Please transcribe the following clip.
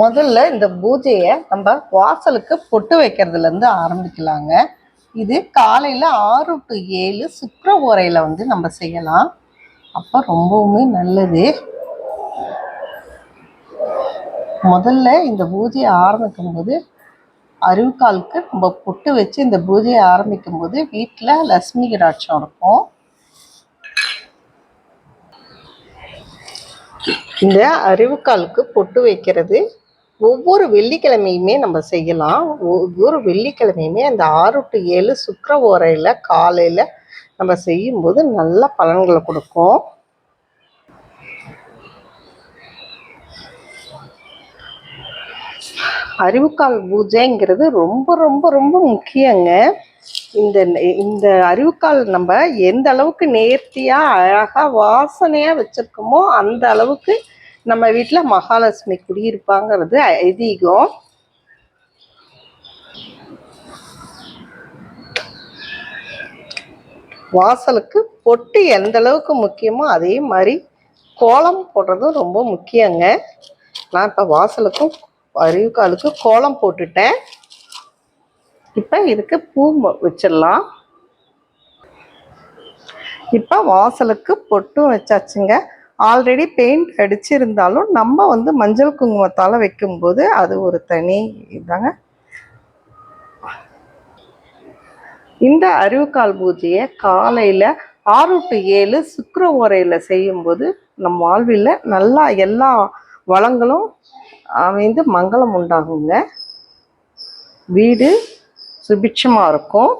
முதல்ல இந்த பூஜையை நம்ம வாசலுக்கு பொட்டு வைக்கிறதுலேருந்து ஆரம்பிக்கலாங்க. இது காலையில் 6 to 7 சுக்கிர ஓரையில் நம்ம செய்யலாம். அப்போ ரொம்பவுமே நல்லது. முதல்ல இந்த பூஜையை ஆரம்பிக்கும் போது அறிவுக்காலுக்கு நம்ம பொட்டு வச்சு இந்த பூஜையை ஆரம்பிக்கும் போது வீட்டில் லட்சுமி கடாட்சம் இருக்கும். இந்த அறிவுக்காலுக்கு பொட்டு வைக்கிறது ஒவ்வொரு வெள்ளிக்கிழமையுமே நம்ம செய்யலாம். ஒவ்வொரு வெள்ளிக்கிழமையுமே அந்த 6 to 7 சுக்கிர ஓரையில் காலையில் நம்ம செய்யும்போது நல்ல பலன்களை கொடுக்கும். அறிவுக்கால் பூஜைங்கிறது ரொம்ப ரொம்ப ரொம்ப முக்கியங்க. இந்த அறிவுக்கால் நம்ம எந்த அளவுக்கு நேர்த்தியாக அழகாக வாசனையாக வச்சுருக்கோமோ அந்த அளவுக்கு நம்ம வீட்டில் மகாலட்சுமி குடியிருப்பாங்கிறது ஐதீகம். வாசலுக்கு பொட்டு எந்த அளவுக்கு முக்கியமோ அதே மாதிரி கோலம் போடுறதும் ரொம்ப முக்கியங்க. நான் இப்போ வாசலுக்கும் அறிவுக்காலுக்கு கோலம் போட்டுட்டேன். இப்போ இதுக்கு பூ வச்சிடலாம். இப்போ வாசலுக்கு பொட்டும் வச்சாச்சுங்க. ஆல்ரெடி பெயிண்ட் அடிச்சிருந்தாலும் நம்ம மஞ்சள் குங்குமத்தால் வைக்கும்போது அது ஒரு தனி இதாங்க. இந்த அறிவுக்கால் பூஜையை காலையில் 6 to 7 சுக்கிர ஓரையில் செய்யும்போது நம் வாழ்வில் நல்லா எல்லா வளங்களும் அமைந்து மங்களம் உண்டாகுங்க. வீடு சுபிட்சமாக இருக்கும்.